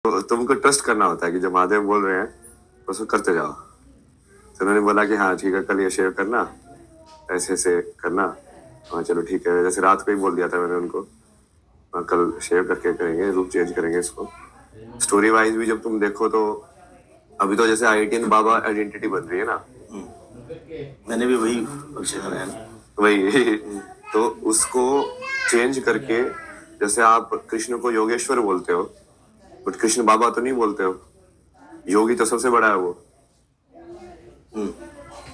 तो तुमको ट्रस्ट करना होता है कि जो महादेव बोल रहे हैं उसको करते जाओ। तो उन्होंने बोला कि हाँ ठीक है, कल ये शेव करना, ऐसे ऐसे करना। हाँ चलो ठीक है, जैसे रात को ही बोल दिया था मैंने उनको, हाँ कल शेव करके करेंगे, रूप चेंज करेंगे इसको। स्टोरी वाइज भी जब तुम देखो तो अभी तो जैसे IITN बाबा आइडेंटिटी बन रही है ना, मैंने भी वही पक्ष बनाया ना। वही तो उसको चेंज करके, जैसे आप कृष्ण को योगेश्वर बोलते हो, बट कृष्ण बाबा तो नहीं बोलते हो, योगी तो सबसे बड़ा है वो,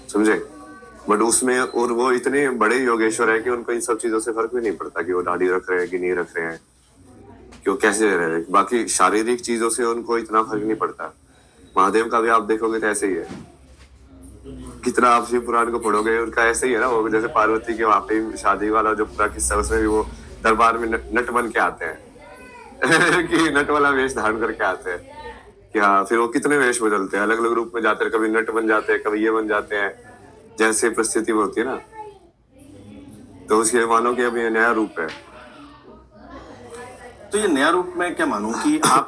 समझे। बट उसमें और वो इतने बड़े योगेश्वर है कि उनको इन सब चीजों से फर्क भी नहीं पड़ता कि वो दाढ़ी रख रहे हैं कि नहीं रख रहे हैं, कि वो कैसे रह रहे हैं। बाकी शारीरिक चीजों से उनको इतना फर्क नहीं पड़ता। महादेव का भी आप देखोगे तो ऐसे ही है, कितना आप शिव पुराण को पढ़ोगे उनका ऐसे ही है ना। वो जैसे पार्वती के वहां पे शादी वाला जो पूरा किस्सा, उसमें भी वो दरबार में नट बन के आते हैं कि नट वाला वेश धारण करके आते हैं कि हाँ, फिर वो कितने वेश बदलते हैं, अलग अलग रूप में जाते हैं, कभी नट बन जाते हैं, कभी ये बन जाते हैं, जैसे परिस्थिति में होती है ना। तो उसके मानो कि अब ये नया रूप है। तो ये नया रूप मैं क्या मानूं कि आप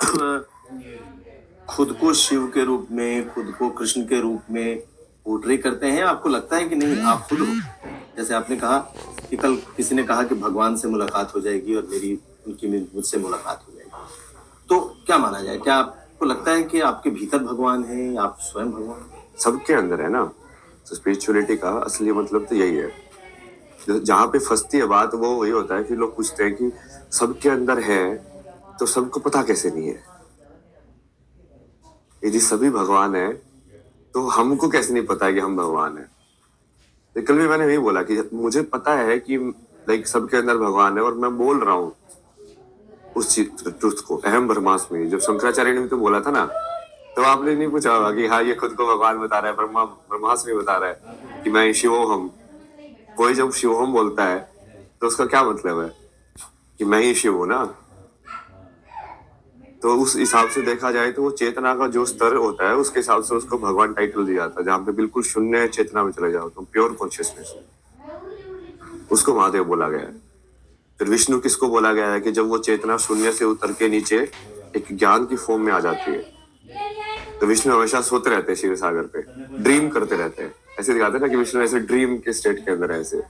खुद को शिव के रूप में, खुद को कृष्ण के रूप में पोर्ट्रे करते हैं? आपको लगता है कि नहीं आप खुद हो? जैसे आपने कहा कि कल किसी ने कहा कि भगवान से मुलाकात हो जाएगी और मुझसे मुलाकात हो जाएगी, तो क्या माना जाए? क्या आपको लगता है कि आपके भीतर भगवान है, आप स्वयं भगवान? सबके अंदर है ना। तो स्पिरिचुअलिटी का असली मतलब तो यही है। जहां पे फंसती है बात वो वही होता है कि लोग पूछते हैं कि सबके अंदर है तो सबको पता कैसे नहीं है। यदि सभी भगवान है तो हमको कैसे नहीं पता है कि हम भगवान है। तो कल भी मैंने यही बोला कि मुझे पता है कि लाइक सबके अंदर भगवान है, और मैं बोल रहा हूँ उस ट्रुथ को, अहम ब्रह्मास्मि। जब शंकराचार्य ने भी तो बोला था ना, तो आपने नहीं पूछा होगा कि हाँ ये खुद को भगवान बता रहा है, ब्रह्मास्मि बता रहा है कि मैं शिवोहम। कोई जब शिवोहम बोलता है तो उसका क्या मतलब है कि मैं ही शिव हूं ना। तो उस हिसाब से देखा जाए तो वो चेतना का जो स्तर होता है उसके हिसाब से उसको भगवान टाइटल दिया जाता है। जहाँ पे बिल्कुल शून्य चेतना में चले जाओ, तो प्योर कॉन्शियसनेस, उसको महादेव बोला गया है। फिर विष्णु किसको बोला गया है कि जब वो चेतना शून्य से उतर के नीचे एक ज्ञान की फॉर्म में आ जाती है। तो विष्णु हमेशा सोते रहते हैं शिव सागर पे, ड्रीम करते रहते हैं। ऐसे दिखाते हैं ना कि विष्णु ऐसे ड्रीम के स्टेट के अंदर है ऐसे।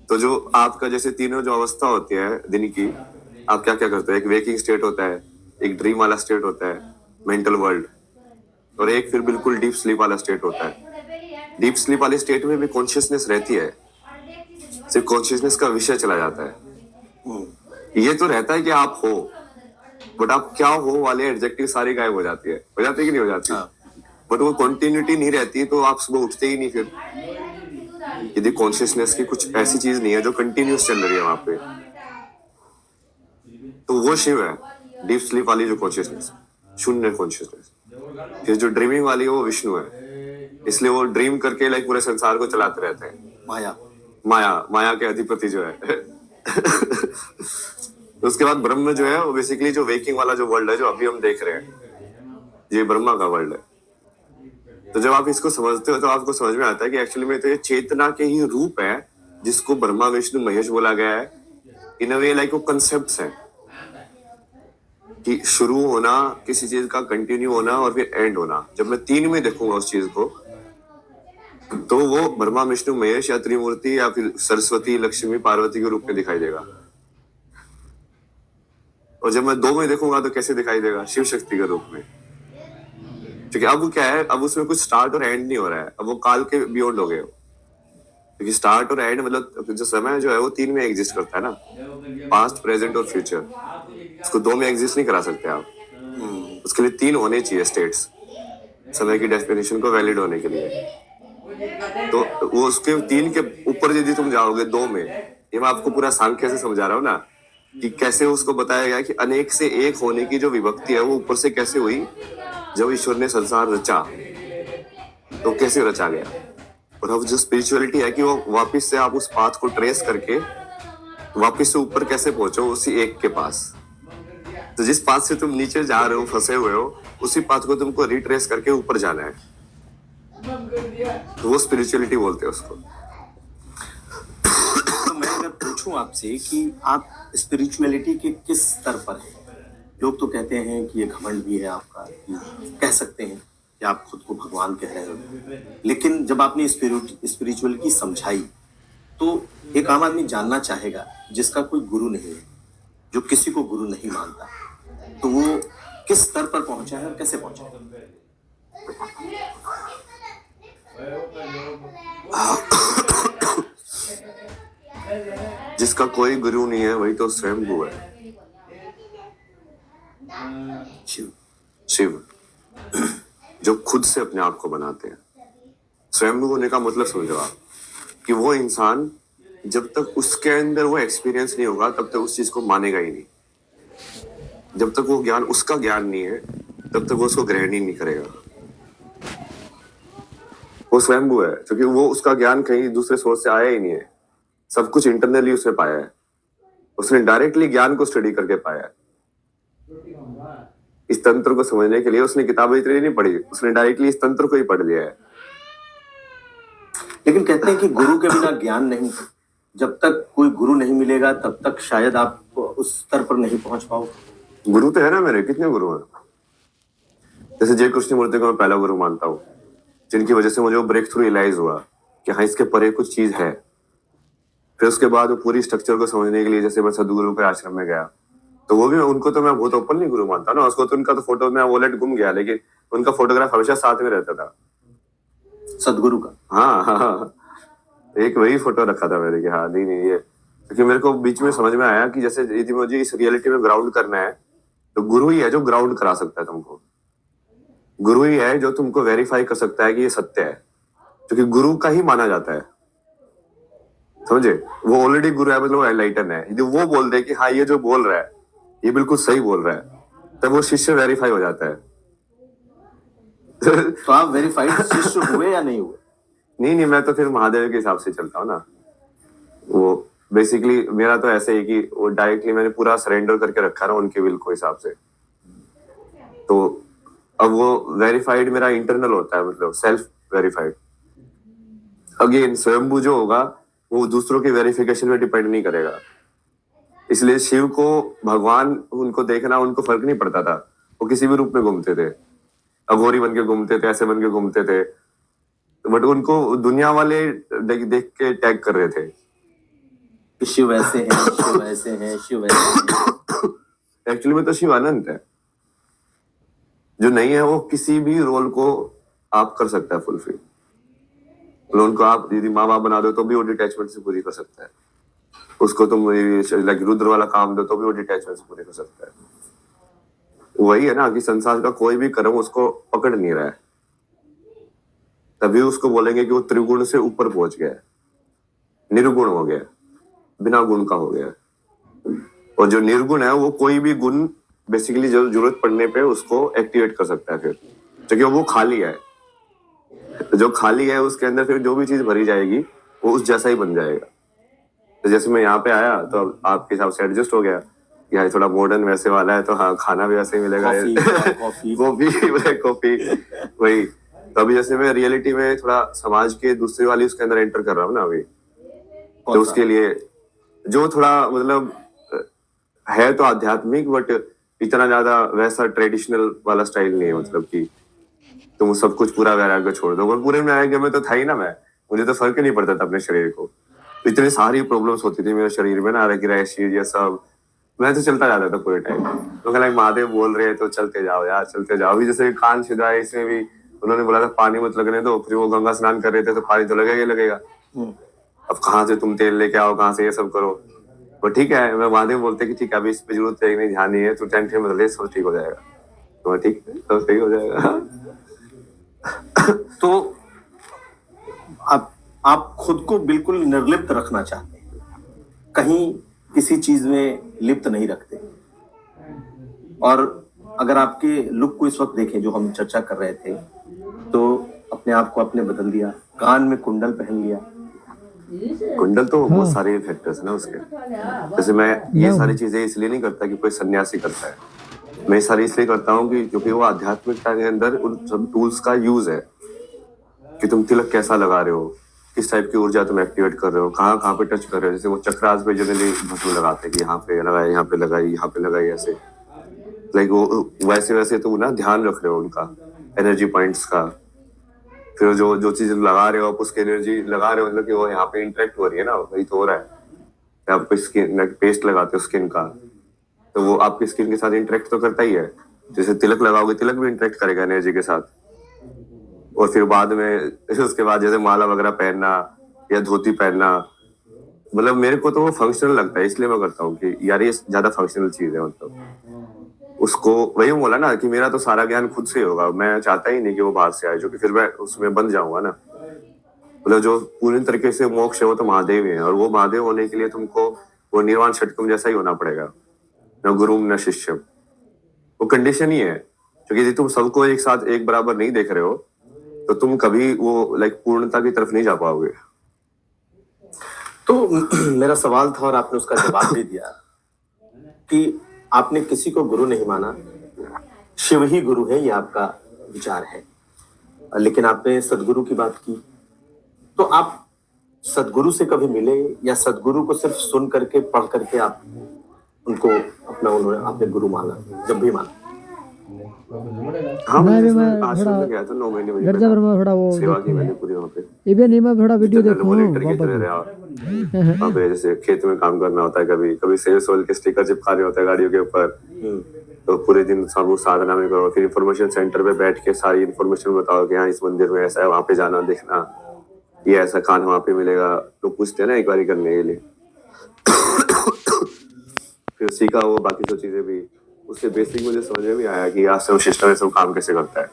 तो जो आपका जैसे तीनों जो अवस्था होती है दिन की, आप क्या क्या करते हो? एक वेकिंग स्टेट होता है, एक ड्रीम वाला स्टेट होता है, मेंटल वर्ल्ड, और एक फिर बिल्कुल डीप स्लीप वाला स्टेट होता है। डीप स्लीप वाले स्टेट में भी कॉन्शियसनेस रहती है, सिर्फ कॉन्शियसनेस का विषय चला जाता है। ये तो रहता है कि आप हो, बट आप क्या हो वाले एडजेक्टिव सारी गायब हो जाती है। हो जाती है कि नहीं हो जाती? बट वो कंटिन्यूटी नहीं रहती, तो आप सुबह उठते ही नहीं। फिर यदि कॉन्शियसनेस की कुछ ऐसी चीज नहीं है जो कंटिन्यूस चल रही है वहां पे, तो वो शिव है। डीप स्लीप वाली जो कॉन्शियसनेस, शून्य कॉन्शियसनेस। फिर जो ड्रीमिंग वाली है वो विष्णु है, इसलिए वो ड्रीम करके लाइक पूरे संसार को चलाते रहते हैं। माया के अधिपति जो है उसके बाद ब्रह्म जो है वो बेसिकली जो वेकिंग वाला जो वर्ल्ड है जो अभी हम देख रहे हैं, ये ब्रह्मा का वर्ल्ड है। तो जब आप इसको समझते हो तो आपको समझ में आता है कि एक्चुअली में तो ये चेतना के ही रूप है जिसको ब्रह्मा विष्णु महेश बोला गया है। इन अ वे लाइक वो कंसेप्ट्स हैं कि शुरू होना किसी चीज का, कंटिन्यू होना और फिर एंड होना। जब मैं तीन में देखूंगा उस चीज को तो वो ब्रह्मा विष्णु महेश या त्रिमूर्ति या फिर सरस्वती लक्ष्मी पार्वती के रूप में दिखाई देगा। और जब मैं दो में देखूंगा तो कैसे दिखाई देगा? शिव शक्ति के रूप में। क्योंकि अब क्या है, अब उसमें कुछ स्टार्ट और एंड नहीं हो रहा है, अब वो काल के बियॉन्ड हो गए हो। क्योंकि स्टार्ट और एंड मतलब जो समय जो है वो तीन में एग्जिस्ट करता है ना, पास्ट प्रेजेंट और फ्यूचर। उसको दो में एग्जिस्ट नहीं करा सकते आप। उसके लिए तीन होने चाहिए स्टेट्स समय की डेफिनेशन को वैलिड होने के लिए। तो वो उसके तीन के ऊपर यदि तुम जाओगे दो में, ये मैं आपको पूरा सांख्य से समझा रहा हूँ ना कि कैसे उसको बताया गया कि अनेक से एक होने की जो विभक्ति है वो ऊपर से कैसे हुई। जब ईश्वर ने संसार रचा तो कैसे रचा गया। और अब जो स्पिरिचुअलिटी है कि वो वापस से आप उस पाथ को ट्रेस करके वापस से ऊपर कैसे पहुंचो उसी एक के पास। तो जिस पाथ से तुम नीचे जा रहे हो, फंसे हुए हो, उसी पाथ को तुमको रिट्रेस करके ऊपर जाना है। तो वो स्पिरिचुअलिटी बोलते हैं उसको। तो मैं अगर पूछूं आपसे कि आप स्पिरिचुअलिटी के किस स्तर पर हैं, लोग तो कहते हैं कि ये घमंड भी है आपका, कि कह सकते हैं कि आप खुद को भगवान कह रहे हो, लेकिन जब आपने स्पिरिचुअलिटी समझाई तो एक आम आदमी जानना चाहेगा जिसका कोई गुरु नहीं है, जो किसी को गुरु नहीं मानता, तो वो किस स्तर पर पहुंचा है और कैसे पहुंचा है? जिसका कोई गुरु नहीं है वही तो स्वयंभू है, शिव। शिव, जो खुद से अपने आप को बनाते हैं। स्वयंभू होने का मतलब समझो आप, कि वो इंसान जब तक उसके अंदर वो एक्सपीरियंस नहीं होगा तब तक उस चीज को मानेगा ही नहीं। जब तक वो ज्ञान उसका ज्ञान नहीं है तब तक वो उसको ग्रहण ही नहीं करेगा। वो स्वयंभू है क्योंकि वो उसका ज्ञान कहीं दूसरे सोर्स से आया ही नहीं है, सब कुछ इंटरनली उसने पाया है। उसने डायरेक्टली ज्ञान को स्टडी करके पाया है। इस तंत्र को समझने के लिए उसने किताबें इतनी नहीं पढ़ी, उसने डायरेक्टली इस तंत्र को ही पढ़ लिया है। लेकिन कहते हैं कि गुरु के बिना ज्ञान नहीं, जब तक कोई गुरु नहीं मिलेगा तब तक शायद आप उस स्तर पर नहीं पहुंच पाओ। गुरु तो है ना मेरे, कितने गुरु हैं। जैसे जय कृष्णमूर्ति को मैं पहला गुरु मानता हूँ, जिनकी वजह से मुझे वो ब्रेक थ्रू रियलाइज हुआ कि हाँ इसके परे कुछ चीज है। फिर उसके बाद वो पूरी स्ट्रक्चर को समझने के लिए जैसे मैं सदगुरु के आश्रम में गया, तो वो भी उनको तो मैं बहुत ओपनली गुरु मानता ना। उसको तो उनका तो फोटो में वॉलेट गुम गया, लेकिन उनका फोटोग्राफ हमेशा साथ में रहता था, सदगुरु का। हाँ, एक वही फोटो रखा था मैंने कि हाँ नहीं ये, क्योंकि मेरे को बीच में समझ में आया कि जैसे यदि मुझे इस रियलिटी में ग्राउंड करना है तो गुरु ही है जो ग्राउंड करा सकता है तुमको। गुरु ही है जो तुमको वेरीफाई कर सकता है कि ये सत्य है, क्योंकि गुरु का ही माना जाता है। समझे, वो ऑलरेडी गुरु है, मतलब एनलाइटन है। यदि वो बोल दे कि हाँ ये जो बोल रहा है ये बिल्कुल सही बोल रहा है, तब वो शिष्य वेरीफाई हो जाता है। तो आप वेरीफाइड शिष्य हुए या नहीं हुए? नहीं, मैं तो फिर महादेव के हिसाब से चलता हूँ ना। वो बेसिकली मेरा तो ऐसे ही कि वो डायरेक्टली मैंने पूरा सरेंडर करके रखा ना उनके विल को हिसाब से। तो अब वो वेरीफाइड मेरा इंटरनल होता है, मतलब सेल्फ वेरीफाइड। अगेन स्वयंभू जो होगा वो दूसरों की वेरिफिकेशन में डिपेंड नहीं करेगा। इसलिए शिव को भगवान उनको देखना उनको फर्क नहीं पड़ता था, वो किसी भी रूप में घूमते थे, अघोरी बन के घूमते थे, ऐसे बन के घूमते थे, बट उनको दुनिया वाले देख के टैग कर रहे थे, शिव ऐसे हैं, शिव ऐसे हैं, शिव ऐसे हैं। एक्चुअली में तो शिव अनंत है, जो नहीं है वो किसी भी रोल को आप कर सकता है फुलफिल। मतलब उनको आप यदि माँ बाप बना दो तो भी वो डिटैचमेंट से पूरी कर सकता है। उसको तुम लाइक रुद्र वाला काम दो तो भी वो डिटैचमेंट से पूरी कर सकता है। वही है ना कि संसार का कोई भी कर्म उसको पकड़ नहीं रहा है, तभी उसको बोलेंगे कि वो त्रिगुण से ऊपर पहुंच गया है, निर्गुण हो गया, बिना गुण का हो गया। और जो निर्गुण है वो कोई भी गुण बेसिकली जो जरूरत पड़ने पे उसको एक्टिवेट कर सकता है फिर, क्योंकि वो खाली है। जो खाली है उसके अंदर फिर जो भी चीज भरी जाएगी वो उस जैसा ही बन जाएगा। तो जैसे मैं यहाँ पे आया तो अब आपके हिसाब से एडजस्ट हो गया, यहाँ थोड़ा मॉडर्न वैसे वाला है तो हाँ खाना भी वैसे ही मिलेगा, कॉफी वही। तो अभी जैसे मैं रियलिटी में थोड़ा समाज के दूसरी वाली उसके अंदर एंटर कर रहा हूँ ना अभी, तो उसके लिए जो थोड़ा मतलब है तो आध्यात्मिक, बट इतना ज्यादा वैसा ट्रेडिशनल वाला स्टाइल नहीं है। मतलब कि तुम सब कुछ पूरा वैराग्य छोड़ दो, और पूरे वैराग्य में तो था ही ना मैं, मुझे तो फर्क ही नहीं पड़ता था अपने शरीर को। इतनी सारी प्रॉब्लम्स होती थी मेरे शरीर में ना, रैशेज ये सब, मैं तो चलता जाता था पूरे टाइम। तो कहना महादेव बोल रहे हैं तो चलते जाओ यार, चलते जाओ। अभी जैसे कान छिदा है, इसमें भी उन्होंने बोला था पानी मत लगने दो, फिर वो गंगा स्नान कर रहे थे तो पानी तो लगेगा ही लगेगा। अब कहाँ से तुम तेल लेके आओ, कहाँ से ये सब करो। तो ठीक है, मैं महादेव बोलते कि ठीक है अभी इस पे जरूरत है नहीं, ध्यान नहीं है, तो टेंशन मत ले, सब ठीक हो जाएगा। तो ठीक है, सब सही हो जाएगा। तो आप खुद को बिल्कुल निर्लिप्त रखना चाहते हैं, कहीं किसी चीज में लिप्त नहीं रखते। और अगर आपके लुक को इस वक्त देखें जो हम चर्चा कर रहे थे, तो अपने आप को आपने बदल दिया, कान में कुंडल पहन लिया। कुंडल तो बहुत सारे फैक्टर्स है ना उसके। जैसे मैं ये सारी चीजें इसलिए नहीं करता कि कोई सन्यासी करता है, मैं ये सारी इसलिए करता हूँ कि क्योंकि वो आध्यात्मिकता के अंदर उन सब टूल्स का यूज है कि तुम तिलक कैसा लगा रहे हो, किस टाइप की ऊर्जा तुम एक्टिवेट कर रहे हो, कहाँ पे टच कर रहे हो। जैसे वो चक्रास पे जनरली भस्म लगाते हैं कि यहाँ पे लगाए, यहाँ पे लगाई, यहाँ पे लगाई, ऐसे। लाइक वो वैसे वैसे तो ना ध्यान रख रहे हो उनका एनर्जी पॉइंट्स का। फिर जो जो चीज लगा रहे हो आप उसकी एनर्जी लगा रहे हो, मतलब कि वो यहाँ पे इंटरेक्ट हो रही है ना, वही तो हो रहा है। आप स्किन पेस्ट लगाते हो स्किन का, तो वो आपकी स्किन के साथ इंटरेक्ट तो करता ही है। जैसे तिलक लगाओगे, तिलक भी इंटरेक्ट करेगा एनर्जी के साथ। और फिर बाद में उसके बाद जैसे माला वगैरह पहनना या धोती पहनना, मतलब मेरे को तो वो फंक्शनल लगता है, इसलिए मैं करता हूँ कि यार ये ज्यादा फंक्शनल चीज है। मतलब उसको वही बोला ना कि मेरा तो सारा ज्ञान खुद से होगा, मैं चाहता ही नहीं कि वो बाहर से आए, जो कि फिर मैं उसमें बन जाऊंगा ना। मतलब जो पूरी तरीके से मोक्ष है वो तो महादेव है, और वो महादेव होने के लिए तुमको वो निर्वाण षटकम जैसा ही होना पड़ेगा, न गुरुम न शिष्यम। वो कंडीशन ही है, क्योंकि यदि तुम सबको एक साथ एक बराबर नहीं देख रहे हो तो तुम कभी वो लाइक पूर्णता की तरफ नहीं जा पाओगे। तो मेरा सवाल था और आपने उसका जवाब भी दिया कि आपने किसी को गुरु नहीं माना, शिव ही गुरु है, ये आपका विचार है। लेकिन आपने सदगुरु की बात की, तो आप सदगुरु से कभी मिले या सदगुरु को सिर्फ सुन करके पढ़ करके आप उनको अपना उन्होंने आपने गुरु माना, जब भी माना? हाँ, मैं भी मैं मैं आश्रम थोड़ा में गया था 9 महीने वहीं पे गिरजा था, पर मैं थोड़ा वो सेवा की देखूँ मैंने पूरी वहाँ पे। इवन नहीं मैं थोड़ा वीडियो जनरल देखूँ वॉलेंटियर की बाबा तरह की। रहा वहाँ पे। जैसे खेत में काम करना होता है, कभी कभी सेल्स वाले के स्टिकर चिपका रहे होते हैं गाड़ियों के ऊपर, तो पूरे दिन सब साधना में करो। फिर इंफॉर्मेशन सेंटर पे बैठ के सारी इंफॉर्मेशन बताओ कि हाँ इस मंदिर में ऐसा है, वहाँ पे जाना देखना, ये ऐसा खाना वहाँ पे मिलेगा, तो पूछते हैं ना एक बारी करने के लिए। फिर सीखा वो बाकी सब चीजें भी, उसके बेसिक मुझे समझ में भी आया कि आश्रम सिस्टम में सब काम कैसे करता है।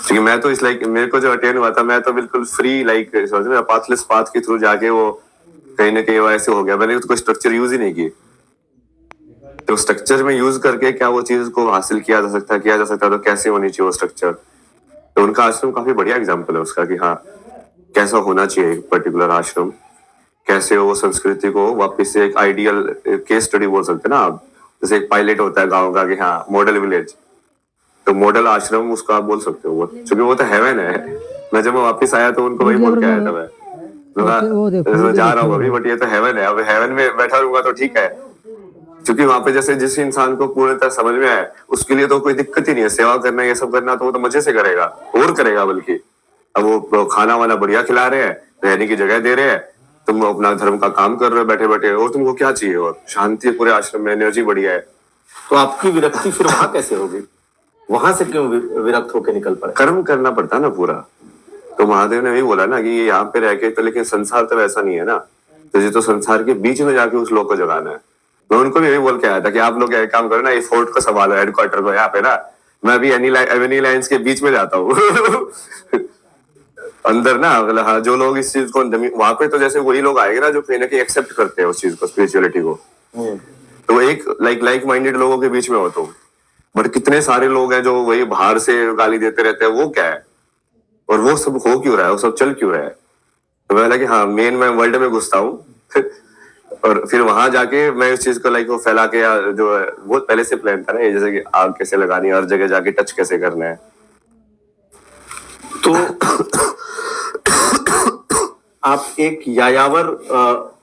क्योंकि मैं तो इस लाइक मेरे को जो अटेंड हुआ था, मैं तो बिल्कुल फ्री लाइक समझ में पाथलेस पाथ के थ्रू जाके वो कहीं ना कहीं वो ऐसे हो गया। मैंने तो कोई स्ट्रक्चर यूज ही नहीं की, तो स्ट्रक्चर में यूज करके क्या वो चीज को हासिल किया जा सकता तो कैसे होनी चाहिए वो स्ट्रक्चर। तो उनका आश्रम काफी बढ़िया एग्जाम्पल है उसका कि हाँ कैसा होना चाहिए एक पर्टिकुलर आश्रम, कैसे वो संस्कृति को वापस से एक आइडियल केस स्टडी बोल सकते हैं ना आप। जैसे एक पायलट होता है गाँव का कि हाँ मॉडल विलेज, तो मॉडल आश्रम उसका आप बोल सकते हो वो, क्योंकि वो तो हेवन है। मैं जब मैं वापस आया तो उनको वही बोल के आया था मैं जा रहा हूँ अभी, बट ये तो हेवन है, अब हेवन में बैठा रहूंगा तो ठीक है। क्योंकि वहां पे जैसे जिस इंसान को पूर्णतः समझ में आए उसके लिए तो कोई दिक्कत ही नहीं है, सेवा करना ये सब करना तो वो तो मजे से करेगा और करेगा। बल्कि अब वो खाना वाना बढ़िया खिला रहे हैं, रहने की जगह दे रहे हैं, तुम अपना धर्म का काम कर रहे हो बैठे बैठे, और तुमको क्या चाहिए? और शांति पूरे आश्रम में, एनर्जी बढ़िया है। तो आपकी विरक्ति फिर वहां कैसे होगी? वहां से क्यों विरक्त होकर निकल पड़े? कर्म करना पड़ता ना पूरा। तो महादेव ने भी बोला ना कि ये यहाँ पे रह के तो, लेकिन संसार तो वैसा नहीं है ना, तो ये तो संसार के बीच में जाके उस लोग को जगाना है। मैं उनको भी यही बोल के आया था कि आप लोग एक काम करो ना, ये फोर्ट को संभालो, हेडक्वार्टर को यहाँ पे ना, मैं भी एवेन्यू लाइन्स के बीच में जाता हूँ। अंदर ना, मतलब हाँ जो लोग इस चीज को वहां पे, तो जैसे वही लोग आएंगे ना जो कहीं ना कहीं एक्सेप्ट करते हैं उस चीज को, स्पिरिचुअलिटी को, तो एक लाइक माइंडेड लोगों के बीच में हो तुम। बट कितने सारे लोग हैं जो वही बाहर से गाली देते रहते हैं, वो क्या है और वो सब हो क्यों रहा है, वो सब चल क्यों रहा है? तो मैं कि हाँ मेन मैं वर्ल्ड में घुसता हूँ और फिर वहां जाके मैं इस चीज को लाइक वो फैला के, या जो बहुत पहले से प्लान था ना, जैसे कि आग कैसे लगानी है, हर जगह जाके टच कैसे करना है। तो आप एक यायावर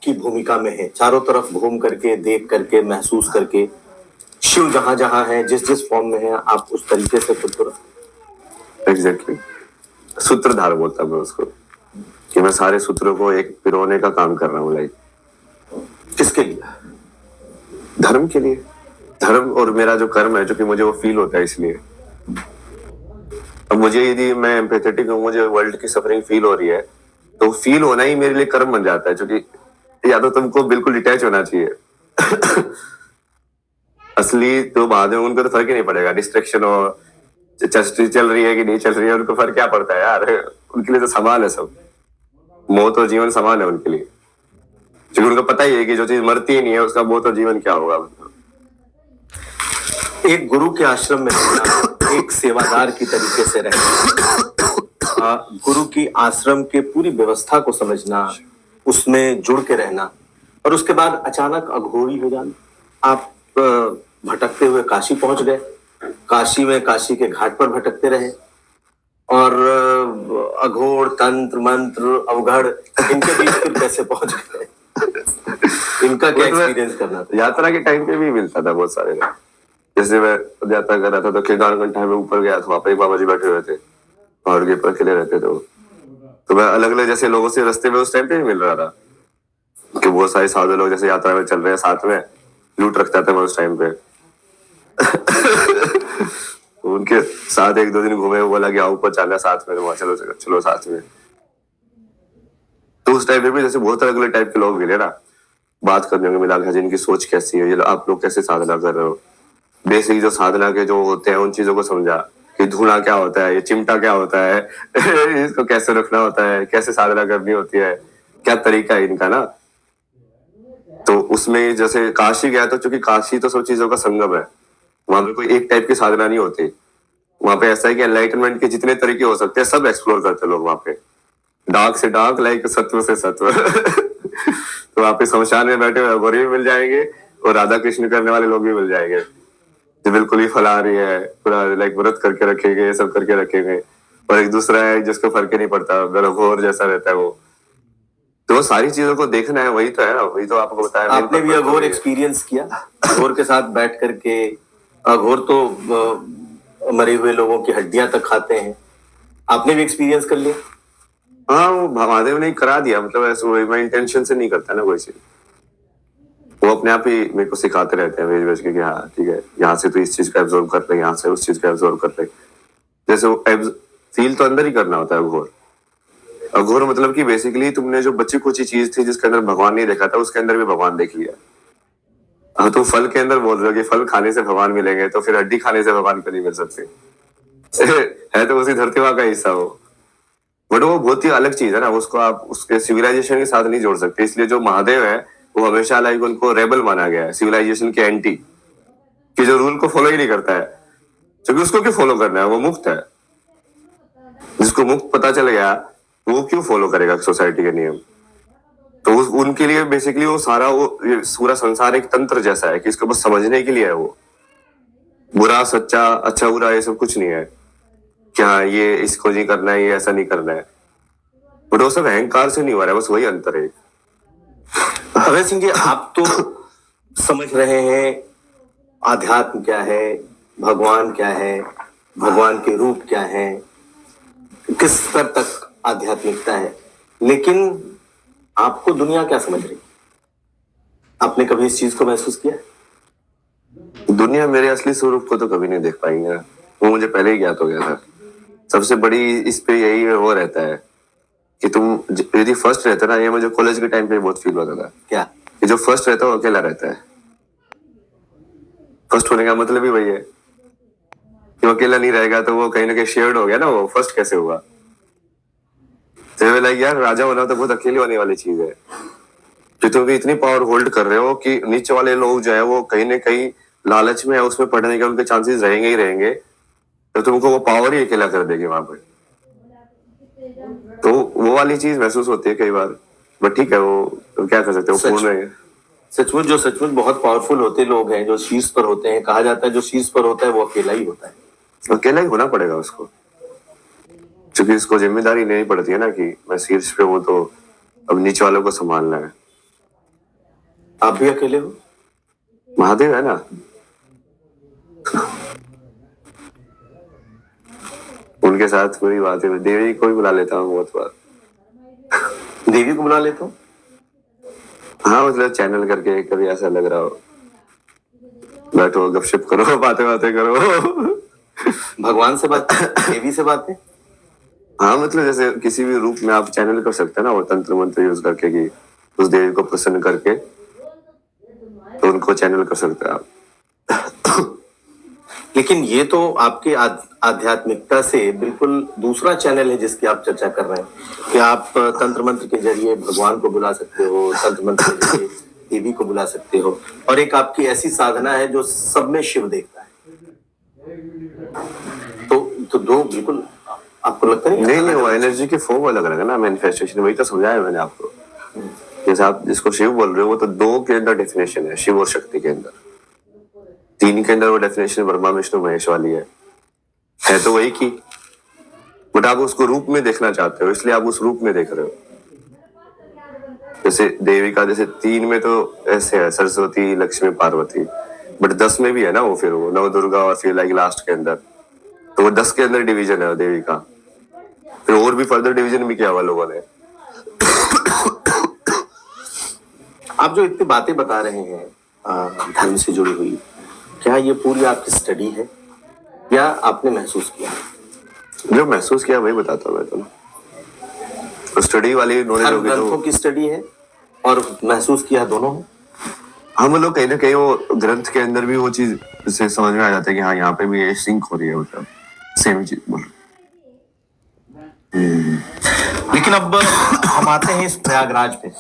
की भूमिका में हैं, चारों तरफ घूम करके, देख करके, महसूस करके, शिव जहां जहां है, जिस जिस फॉर्म में है, आप उस तरीके से खुद को एग्जैक्टली सूत्रधार बोलता मैं उसको, कि मैं सारे सूत्रों को एक पिरोने का काम कर रहा हूँ। लाइक किसके लिए? धर्म के लिए। धर्म और मेरा जो कर्म है, जो कि मुझे वो फील होता है, इसलिए अब मुझे यदि मैं एम्पैथेटिक हूँ, मुझे वर्ल्ड की सफरिंग फील हो रही है, तो फील होना ही मेरे लिए कर्म बन जाता है। क्योंकि या तो तुमको बिल्कुल डिटैच होना चाहिए असली तो बाद में उनको तो फर्क ही नहीं पड़ेगा, डिस्ट्रैक्शन हो, चस्टी चल रही है कि नहीं चल रही है, उनको फर्क क्या पड़ता है यार, उनके लिए तो समान है सब, मौत और जीवन समान है उनके लिए। क्योंकि उनको पता ही है कि जो चीज मरती ही नहीं है उसका मौत और जीवन क्या होगा। एक गुरु के आश्रम में रहना, एक सेवादार की तरीके से रहना, गुरु की आश्रम के पूरी व्यवस्था को समझना, उसमें जुड़ के रहना, और उसके बाद अचानक अघोरी हो जाना। आप भटकते हुए काशी पहुंच गए, काशी में काशी के घाट पर भटकते रहे, और अघोर, तंत्र, मंत्र, अवघड़, इनके बीच फिर कैसे पहुंच गए? इनका क्या एक्सपीरियंस करना था? यात्रा के टाइम पे भी मिलता था बहुत सारे लोग, जैसे मैं यात्रा कर रहा था तो केदारकंठा में ऊपर गया तो वहां पे एक बाबा जी बैठे हुए थे, पहाड़ के ऊपर खड़े रहते थे वो। तो मैं अलग अलग जैसे लोगों से रास्ते में उस टाइम पे ही मिल रहा था कि बहुत सारे साधु लोग जैसे यात्रा में चल रहे हैं साथ में, लूट रखता था मैं उस टाइम पे। उनके साथ एक दो दिन घूमे, वो बोला कि आओ ऊपर चलना साथ में, वहां चलो चलो साथ में। तो उस टाइम पे भी जैसे बहुत अलग अलग टाइप के लोग मिले ना, बात करने को मिला कि जिनकी सोच कैसी है, ये आप लोग कैसे साधना कर रहे हो, बेसिक जो साधना के जो होते हैं उन चीजों को समझा कि धुआं क्या होता है, ये चिमटा क्या होता है, इसको कैसे रखना होता है, कैसे साधना करनी होती है, क्या तरीका है इनका ना। तो उसमें जैसे काशी गया तो चूंकि काशी तो सब चीजों का संगम है, वहां पे कोई एक टाइप की साधना नहीं होती। वहां पे ऐसा है कि एनलाइटनमेंट के जितने तरीके हो सकते हैं सब एक्सप्लोर करते हैं लोग वहां पे, डार्क से डार्क, लाइक सत्व से सत्व। तो वहां पे शमशान में बैठे हुए गौरी भी मिल जाएंगे और राधा कृष्ण करने वाले लोग भी मिल जाएंगे जो बिल्कुल ही फलाहारी है, पूरा लाइक व्रत करके रखेंगे, ये सब करके रखेंगे। और एक दूसरा है जिसको फर्क ही नहीं पड़ता, घोर जैसा रहता है वो। तो वो सारी चीजों को देखना है, वही तो है ना, वही तो आपको बताया। आपने भी अघोर एक्सपीरियंस किया, अघोर के साथ बैठ करके? अघोर तो मरे हुए लोगों की हड्डियां तक खाते हैं, आपने भी एक्सपीरियंस कर लिया? हाँ, वो महादेव ने करा दिया, मतलब ऐसे मैं इंटेंशन से नहीं करता ना कोई चीज, वो अपने आप ही मेरे को सिखाते रहते हैं भेज भेज के कि हाँ ठीक है, यहाँ से तो इस चीज का एब्जॉर्व कर ले, यहाँ से उस चीज का एब्जॉर्व कर ले। जैसे वो फील तो अंदर ही करना होता है अघोर। अघोर मतलब कि बेसिकली तुमने जो बच्ची कुची चीज थी जिसके अंदर भगवान नहीं देखा था, उसके अंदर भी भगवान देख लिया। हाँ, तो फल के अंदर बोल रहे हो कि फल खाने से भगवान मिलेंगे, तो फिर हड्डी खाने से भगवान क्यों नहीं मिल सकते? है तो उसी धरती माँ का हिस्सा हो, बट वो बहुत ही अलग चीज है ना, उसको आप उसके सिविलाइजेशन के साथ नहीं जोड़ सकते। इसलिए जो महादेव है वो हमेशा लाइक उनको रेबल माना गया है, सिविलाइजेशन के एंटी, कि जो रूल को फॉलो ही नहीं करता है। क्योंकि उसको क्यों फॉलो करना है, वो मुक्त है। जिसको मुक्त पता चल गया वो क्यों फॉलो करेगा सोसाइटी के नियम? तो उनके लिए बेसिकली वो सारा वो पूरा संसार एक तंत्र जैसा है कि इसको बस समझने के लिए है। वो बुरा सच्चा, अच्छा बुरा, ये सब कुछ नहीं है। क्या ये इसको नहीं करना है, ये ऐसा नहीं करना है, बट वो सब अहंकार से नहीं हो रहा है, बस वही अंतर है। अभय सिंह जी, आप तो समझ रहे हैं आध्यात्म क्या है, भगवान क्या है, भगवान के रूप क्या है, किस स्तर तक आध्यात्मिकता है, लेकिन आपको दुनिया क्या समझ रही? आपने कभी इस चीज को महसूस किया? दुनिया मेरे असली स्वरूप को तो कभी नहीं देख पाएंगे ना, वो मुझे पहले ही ज्ञात हो गया था। सबसे बड़ी इस पे यही वो रहता है कि तुम यदि फर्स्ट रहता ना, ये मुझे कॉलेज के टाइम पे बहुत फील होता था। क्या? कि जो फर्स्ट रहता है वो अकेला रहता है। फर्स्ट होने का मतलब ही वही है कि वो अकेला नहीं रहेगा, तो वो कहीं ना कहीं शेयर्ड हो गया ना, वो फर्स्ट कैसे हुआ? तो लाइक यार, राजा होना तो बहुत अकेले होने वाली चीज है कि तुम भी इतनी पावर होल्ड कर रहे हो कि नीचे वाले लोग जो है वो कहीं ना कहीं लालच में है, उसमें पढ़ने के उनके चांसेस रहेंगे ही रहेंगे, तो तुमको वो पावर ही अकेला कर देगी वहां पे। तो वो वाली चीज महसूस होती है कई बार, बट ठीक है, वो तो क्या कर सकते हो, पूर्ण है। सचमुच जो सचमुच बहुत पावरफुल होते लोग हैं, जो शीर्ष पर होते हैं, कहा जाता है जो शीर्ष पर होता है वो अकेला ही होता है। अकेला ही होना पड़ेगा उसको, क्योंकि इसको जिम्मेदारी लेनी पड़ती है ना कि मैं शीर्ष पे हूं तो अब नीचे वालों को संभालना है। आप भी अकेले हो? महादेव है ना। उनके साथ पूरी बात है, देवी को भी बुला लेता हूँ बहुत बार। देवी को बुला लेता हूँ? हाँ, मतलब चैनल करके कभी ऐसा लग रहा हो, बैठो गपशप करो, बातें बातें करो। भगवान से बात, देवी से बातें? हाँ, मतलब जैसे किसी भी रूप में आप चैनल कर सकते हैं ना, वो तंत्र मंत्र यूज करके कि उस देवी को प्रसन्न करके तो उनको चैनल कर सकते हैं आप। लेकिन ये तो आपके आध्यात्मिकता से बिल्कुल दूसरा चैनल है जिसकी आप चर्चा कर रहे हैं कि आप तंत्र मंत्र के जरिए भगवान को बुला सकते हो, तंत्र मंत्र के जरिए देवी को बुला सकते हो, और एक आपकी ऐसी साधना है जो सब में शिव देखता है। तो दो बिल्कुल, आपको लगता नहीं, वो एनर्जी के फॉर्म अलग अलग है ना, मैनिफेस्टेशन, वही तो समझाया मैंने आपको। जैसे आप जिसको शिव बोल रहे हो वो तो दो के अंदर डेफिनेशन है, शिव और शक्ति के अंदर। तीन के अंदर वो डेफिनेशन ब्रह्मा विष्णु महेश वाली है तो वही की, बट आप उसको रूप में देखना चाहते हो, इसलिए आप उस रूप में देख रहे हो। जैसे देवी का जैसे तीन में तो ऐसे है, सरस्वती, लक्ष्मी, पार्वती। बट 10 में भी है ना वो, फिर वो नव दुर्गा और फिर लाइक लास्ट के अंदर, तो वो 10 के अंदर डिवीजन है देवी का, फिर और भी फर्दर डिवीजन भी किया हुआ लोगों ने। आप जो इतनी बातें बता रहे हैं धर्म से जुड़ी हुई, क्या ये पूरी आपकी स्टडी है या आपने महसूस किया? जो महसूस किया वही बताता हूँ मैं तो, स्टडी वाली नॉलेज हर होगी ग्रंथों तो। की स्टडी है और महसूस किया दोनों है? हम लोग कहीं ना कहीं वो ग्रंथ के अंदर भी वो चीज से समझ में आ जाता है कि हाँ यहाँ पे भी ये सिंक हो रही है, मतलब सेम चीज बोल। लेकिन अब हम आते हैं इस प्रयागराज पे।